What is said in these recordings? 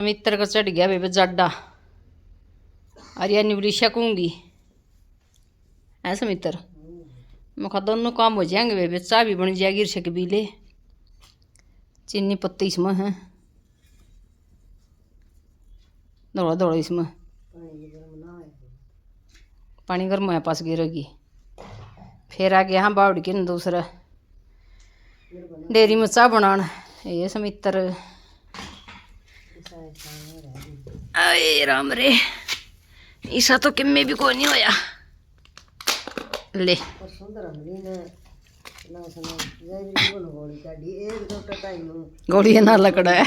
मित्र का चढ़ गया बेबे जाडा। अरे निवली शकूंगी ऐसा मित्र मैं दोनों काम हो जाएंगे बेबे। चाय भी बन जाएगी ऋषक भी ले चीनी पत्ती इसमें है दौड़ा दौड़ा इसमें पानी गर्म है पास गिरेगी। फिर आ गया हाँ बावड़ी के दूसरा डेयरी में चाह बनाना ये समित्र। अरे राम रे ईसा तो किम्मे भी कोई नहीं होया ले गोली ना लकड़ा है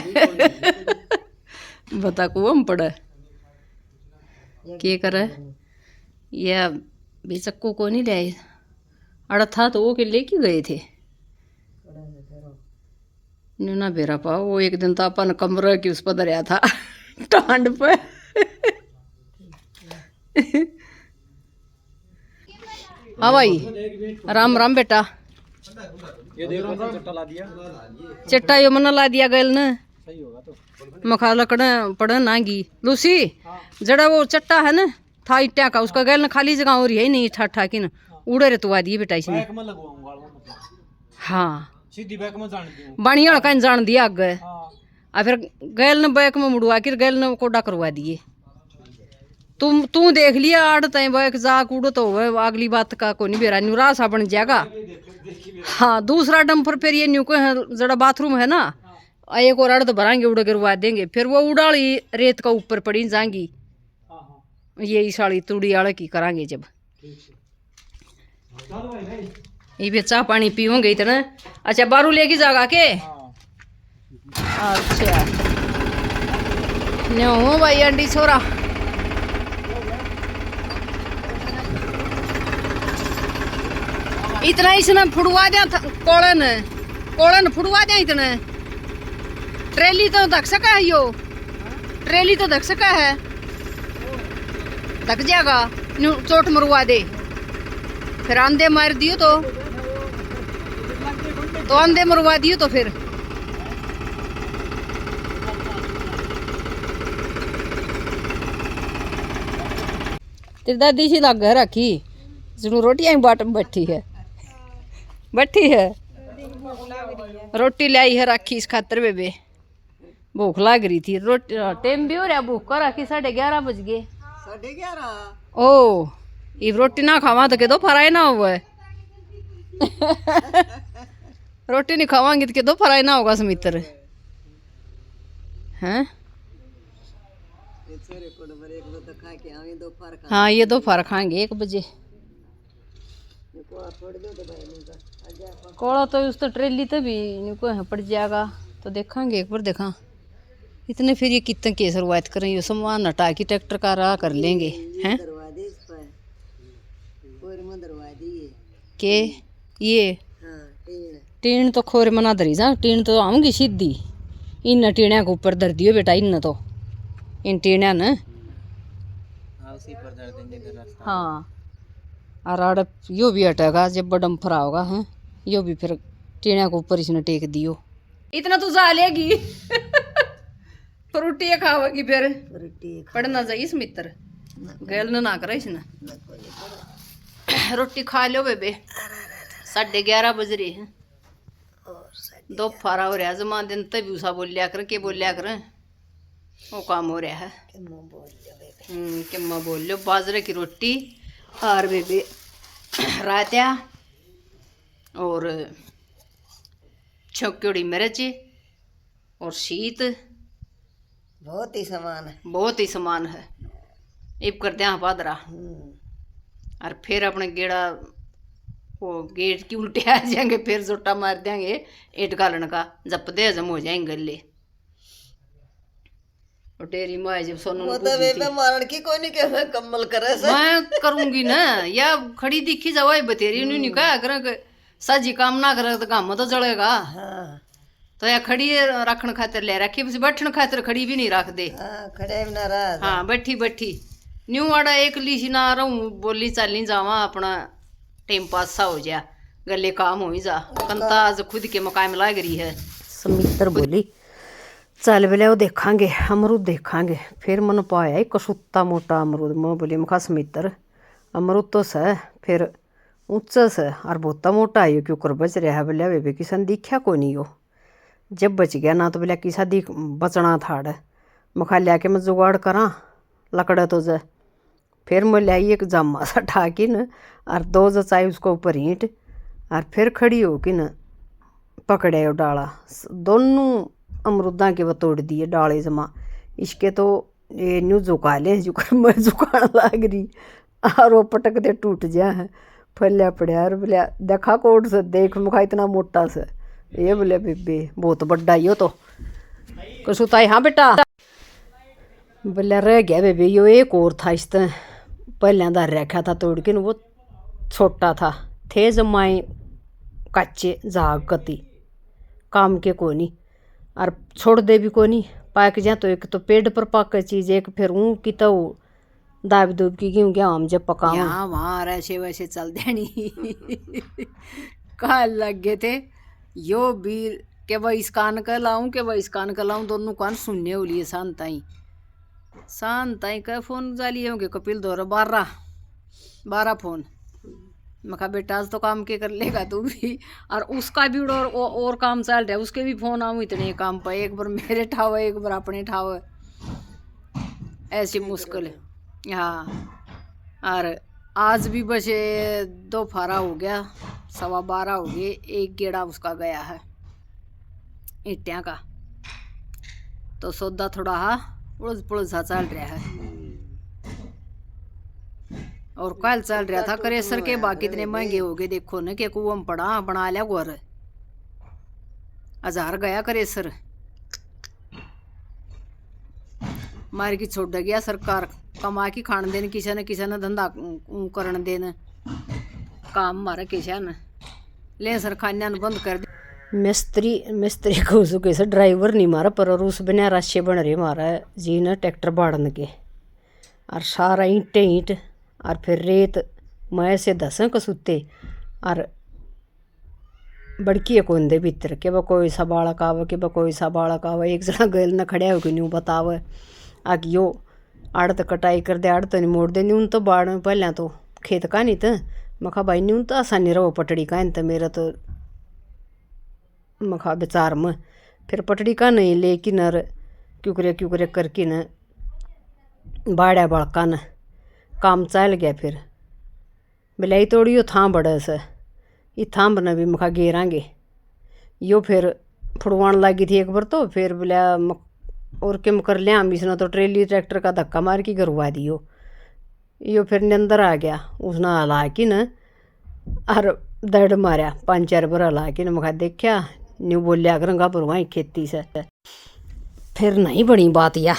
बता कुम पड़ा क्या करे या बेचक्को को नहीं ले अड़ा था तो वो के लेके गए थे ना बेरा पा। वो एक दिन तो अपन कमरे की उस पर दरिया था टांड पे हाँ भाई राम राम बेटा। ये देखो चट्टा ला दिया चट्टा यो मना ला दिया गैल न सही होगा तो मखा लकड़ा पड़ नागी लूसी जड़ा वो चट्टा है ना था इट्टा का उसका गैल न खाली जगह हो रही है नहीं ठा ठा की न उड़े रे तुआ दिए बेटा इसने। बैक में लगवाऊंगा मतलब हाँ सीधी बैक में जान दी बढ़िया का जान दिया आगे हां आ फिर गैल न बैक में मुड़वा के गैल न कोडा करवा दिए। तू देख लिया आड़ तय बैक जा कूड़ो तो अगली बात का को नहीं बेरा न्यूरासा बन जाएगा। हाँ दूसरा डंपर फिर ये न्यू को जड़ा बाथरूम है ना एक और अर्ध भराएंगे उड़ गिरवा देंगे फिर वो उड़ाली रेत का ऊपर पड़ी जाएंगी ये साड़ी तुड़ी आड़ की करांगे जब ये भी चाह पानी पीओगे इतना। अच्छा बारू लेके जागा के अच्छा नो भाई अंडी छोरा इतना इसने फुड़वा दिया कोड़न फुड़वा दिया इतने। ट्रेली तो धक सका है यो ट्रेली तो धक सका है धक जाएगा चोट मरवा दे फिर आंधे मार दियो तो आंधे मरवा दियो तो फिर तेरी दादी सी लग रखी जरूर रोटियां बाट में बैठी है रोटी लाई है रखी इस खातर बेबे भूख लग रही थी। रोटी टाइम भी हो रहा भूख का रखी 11:30 बज गए 11:30 ओ ये रोटी ना खावा तो के दो फराई ना हुआ रोटी नहीं खावांगी तो के दो फराई ना होगा समित्र हैं। हाँ ये दोपहर खाएंगे 1 बजे कोड़ा तो उस तो ट्रेली तो भी इनको पड़ जाएगा तो देखेंगे एक बार देखा इतने फिर ये कितने की शुरुआत करें ये सामान हटा के ट्रैक्टर का राह कर लेंगे हैं के ये टीन तो खोर मना धरी जा टीन तो आऊंगी सीधी इन टीणिया के ऊपर धर दियो बेटा इन तो इन टीणिया न हाँ और आड़ यो भी हटेगा जब बडम फरा होगा है यो भी फिर टीणिया के ऊपर इसने टेक दियो इतना तू जा लेगी रोटी खाओगी फिर पढ़ना चाहिए इस मित्र गैल ना करे इसने रोटी खा लो बेबे 11:30 बज रहे हैं दोपहर हो रहा जमा दिन तभी उसा बोलिया कर वो काम हो रहा है किम्मा बोल लो बाजरे की रोटी और बेबे रायता और छौकी मिर्च और शीत बहुत ही समान है इब करते हैं पादरा और फिर अपने गेड़ा वो गेट की उल्टे आ जाएंगे फिर जोटा मार देंगे एट गालन का जप दे हजम हो जाएंगे गले टेरी माँ जब सोनू मारण की कोई नहीं कह कम्मल करे से मैं करूंगी ना या खड़ी दिखी जाओ बतेरी नहीं कहा कर साजी काम ना करे तो काम तो चलेगा। हाँ। तो या खड़ी रखन खातिर ले रखी बस बैठन खातिर खड़ी भी नहीं रख दे खड़े भी ना रहा हाँ बैठी न्यू आड़ा एक लीसी ना रहूं बोली चाली जावा अपना टाइम पास सा हो जा गले काम हो ही जा कंता आज खुद के मकाम लाग रही है समित्र बोली चल बोले वो देखांगे अमरूद देखांगे। फिर मन पाया एक कसूता मोटा अमरूद। मैं बोली मखा समित्र अमरूद तो स फिर ऊंचा स और बहुता मोटा है क्यों कर बच रहा है। बोले वे किसान दिखा को नहीं हो। जब बच गया ना तो बोले किसा दिख बचना थाड़। मखा लिया के मैं जुगाड़ करा लकड़ा तो ज फिर मैं लाई एक जामा सा ठाकी न और 2 जचाई उसको ऊपर ईंट और फिर खड़ी हो कि न पकड़े डाला। दोनों अमरूदा के वो तोड़ दिए डाले जमा। इसके तो ये न्यू झुका ले झुका मैं झुकाने लाग रही और वो पटक दे टूट जा है फैलिया पड़ा। और बोले देखा कोट से देख मुखा इतना मोटा से। ये बोले बेबे बहुत बड्डा यो तो कसुताई। हाँ बेटा बोले रह गया बेबे यो एक और था इस पहले दार रखा था तोड़ के वो छोटा था थे जमाए कच्चे जाग कती काम के कोनी और छोड़ दे भी कोनी पाक जा। तो एक तो पेड़ पर पक चीज एक फिर ऊँ की तो दाब दूब की क्यों क्या हम जब पका वहाँ ऐसे वैसे चल देनी कहा लग गए थे यो भी के वह इस कान का लाऊं के वह इस कान का लाऊं दोनों कान सुनने हो लिए शांताई का फोन जाली होंगे कपिल दौरा 12 फोन। मखा बेटा आज तो काम के कर लेगा तू भी और उसका भी और काम चल रहा है। उसके भी फोन आऊँ इतने काम पर एक बार मेरे ठाव एक बार अपने ठाव ऐसी मुश्किल है। हाँ और आज भी बचे 2 फारा हो गया 12:15 हो गए। एक गेड़ा उसका गया है ईटिया का तो सौदा थोड़ा उलझ पुलझ सा चल रहा है। और कल चल रहा था करेसर के बाकी इतने महंगे हो गए देखो न के कुआं में पड़ा बना लिया घर 1000 गया करेसर मार की छोड़ गया सरकार कमा की खान देन किसी न धंधा करन देन काम मारा किसी न ले सर खान्या बंद कर दे। मिस्त्री को उसको कैसे ड्राइवर नहीं मारा पर और उस बिना राशि बन रहे मारा जी न ट्रैक्टर बाड़न के और सारा ईंट और फिर रेत मैं से 10 कसूते और बड़की कोंदे भीतर के कोई सा बालक आवे के कोई सा बालक आवे। एक जना गैल न खड़े हो कि न्यू बतावे आग यो आड़त कटाई कर दे आड़त नहीं मोड़ दे न्यून तो बाड़ पहले तो खेत का नहीं तो मखा भाई न्यून तो आसानी रहो पटड़ी का तो मेरा तो मखा विचार में फिर पटड़ी का नहीं लेकिन और क्यूकरे करके न बाड़ा बड़का न काम चल गया। फिर बिलाई तोड़ी यो थां बड़ा से ये थां बना भी मखा घेरांगे यो फिर फुड़वान लगी थी एक बार तो फिर बोला और किम कर लिया हम इसने तो ट्रेली ट्रैक्टर का धक्का मार के गरवा दियो। यो फिर अंदर आ गया उसने हला कि न और दर्द मारा 5-4 बार हला कि न मखा देखा न्यू बोलिया करूँगा पर वहीं खेती से फिर नहीं बनी बात या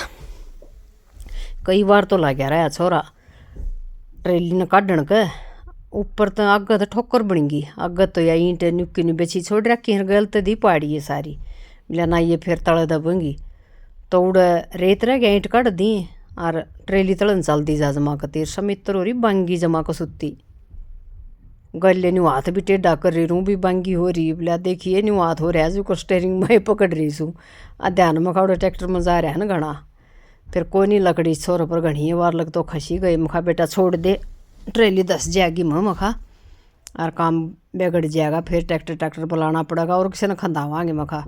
कई बार तो लग रहा छोरा ट्रेली ने काटन के ऊपर तो आगे तो ठोकर बन गई आगे तो या ईंट नुक्की ने बेची छोड़ रखी गलत दी पाड़ी है सारी मिला ना ये फिर तले दबेंगी तो उड़े रेत रह गया ईंट काट दी और ट्रेली तलन चलती जा जमा का 13 मित्र हो रही बांगी जमा को सुत्ती गले न्यू हाथ भी टेढ़ा कर रही रू भी बांगी हो रही बोला देखिए न्यू हाथ हो रहा है जो स्टेयरिंग में पकड़ रही सू ध्यान में खाड़े ट्रैक्टर में जा रहा है ना घना फिर कोई नहीं लकड़ी छोर पर घनी बार लग तो खसी गई मखा बेटा छोड़ दे ट्रेली 10 जाएगी मखा और काम बिगड़ जाएगा फिर ट्रैक्टर बुलाना पड़ेगा और किसी ने खंदावांगे मखा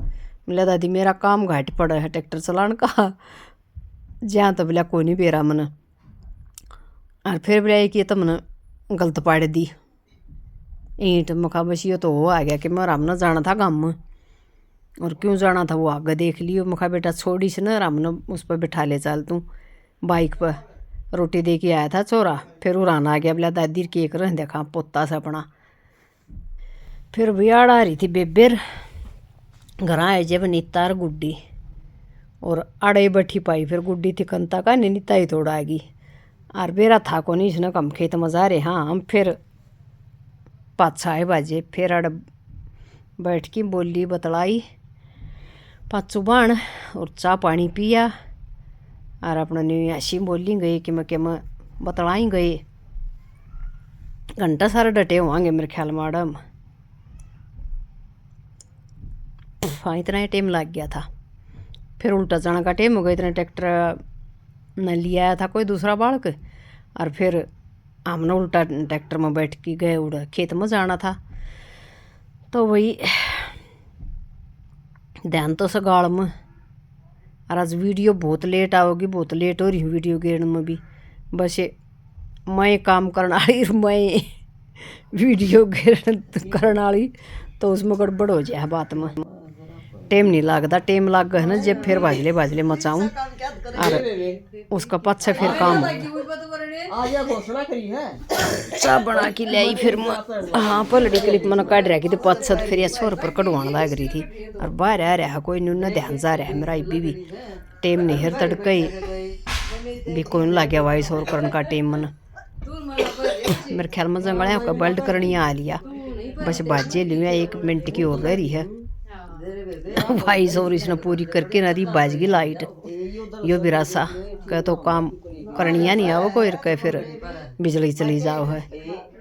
मिला दादी मेरा काम घाट पड़ा है ट्रैक्टर चलाने का जहाँ तो बोला कोई नहीं बेरा मन और फिर बोला कि तो मन गलत पाड़ दी ईंट मखा बस यो तो वो आ गया कि मैं राम न जाना था गाँव में और क्यों जाना था वो आगे देख लियो मखा बेटा छोड़ी से न राम न उस पर बिठा ले चल तू बाइक पर रोटी दे के आया था छोरा फिर उड़ान आ गया बोला दादी केक रह देखा पोता से अपना फिर बियाड़ आ रही थी बेबेर घर आए जब नीता और गुड्डी और आड़े बैठी पाई फिर गुड्डी थी कंता का नहीं नीता ही थोड़ा आएगी और बेरा था को नहीं इसने कम खेत मजा रहे। हाँ हम फिर 5-6 बजे फिर अड़ बैठ की बोली बतलाई 5 बाण और चाह पानी पिया और अपना न्यूयाशी बोली गई कि मैं बतलाई गए घंटा सारा डटे होंगे मेरे ख्याल मैडम हाँ इतना ही टाइम लग गया था फिर उल्टा चढ़ने का टाइम हो गया, इतने ट्रैक्टर न लिया आया था कोई दूसरा बालक, और फिर हमने उल्टा ट्रैक्टर में बैठ के गए उड़ खेत में जाना था। तो वही ध्यान तो सगाड़ में। और आज वीडियो बहुत लेट आओगी, बहुत लेट हो रही हूँ वीडियो गिरने में भी। बस मैं काम करने वाली, मैं वीडियो करने वाली, तो उसमें गड़बड़ हो जाए बात में। टाइम नहीं लगता, टाइम लग गया है ना जब फिर भाजले मचाऊँ और उसका पच्चा फिर काम चाह बना के लाई। फिर हाँ पलड़ी क्लिप मैंने काट रखी थी 5 फिर या 100 पर कटवाने लग रही थी। और बाहर आ रहा कोई नहीं, उन्हें ध्यान जा रहा है मेरा भी टाइम नहीं हर तड़का ही भी कोई नहीं लग गया वाइस और करने का टाइम मन। मेरे ख्याल में जंगल का बेल्ट करनी आ लिया, बस बाजे लिया 1 मिनट की और रह रही है वाइस और इसने पूरी करके ना रही बाज गई लाइट। यो भी रासा कह तो काम करनिया नहीं आओ कोई कह फिर बिजली चली जाओ है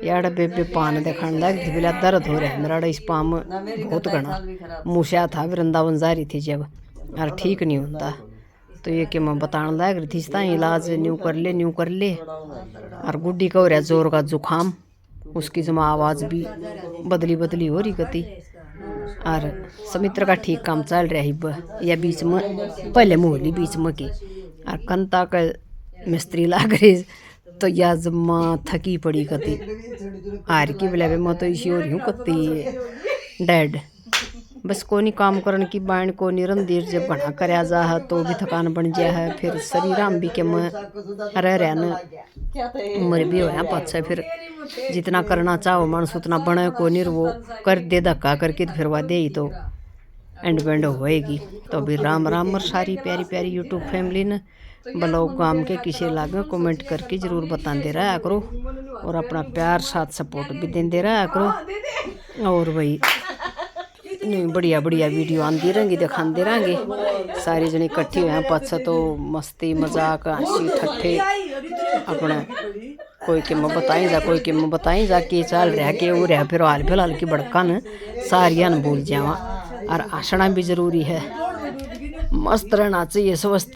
यार। बेबे पान दिखाने लग थी, बिला दर्द हो रहा है मेरा इस पाम बहुत घना मूसा था, वृंदावन जा रही थी जब और ठीक नहीं होता। तो ये कि मैं बताने लग रही थी इस तरह इलाज न्यू कर ले। और गुड्डी का हो रहा जोर का जुकाम, उसकी जमा आवाज़ भी बदली हो रही गति। और समित्र का ठीक काम चल रहा है या बीच में पहले मोहली बीच में की। और कंता का मिस्त्री लाग रही तो या जमा थकी पड़ी कती आर की बिला मैं तो इसी हो रही हूँ कती डेड। बस को नहीं काम करने की बाण को निरंदीर जब घना कराया जा है तो भी थकान बन गया है। फिर शरीर हम भी के मैं रह रहा न उम्र भी हो रहा पच्चा, फिर जितना करना चाहो मानस उतना बने को नहीं वो कर दे धक्का करके तो फिर वह दे ही तो एंड बेंड होएगी। तो अभी राम राम और सारी प्यारी प्यारी यूट्यूब फैमिली ने ब्लॉग गांव के किसी लागे कमेंट करके ज़रूर बताते रहा करो और अपना प्यार साथ सपोर्ट भी देते रहा करो। और वही नहीं बढ़िया वीडियो आती रहेंगी दिखाते रहेंगे सारी जने इकट्ठी हुए पाछा तो मस्ती मजाक हंसी ठट्ठे अपना कोई कि मैं बताई जा के चल रहा के वो रहा फिर हाल फिलहाल की बड़का न सारिया न भूल जावा। और हंसना भी जरूरी है, मस्त रहना चाहिए, स्वस्थ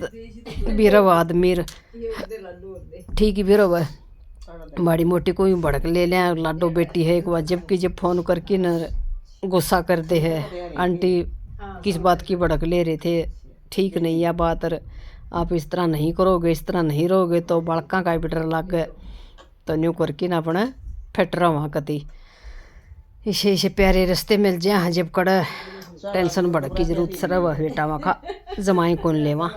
भी रहो आदमी ठीक ही भी रहो। माड़ी मोटी कोई भड़क ले लें लाडो बेटी है एक बार जबकि जब फोन करके न गुस्सा करते हैं आंटी किस बात की भड़क ले रहे थे, ठीक नहीं है बात, आप इस तरह नहीं करोगे इस तरह नहीं रहोगे तो बड़का का भी डर लग गए। तो न्यू करके ना अपना फिट रहा कति इसे प्यारे रास्ते मिल जाए जब कड़ टेंशन भड़क की जरूरत सर बेटा वहाँ जमाई कौन लेवा।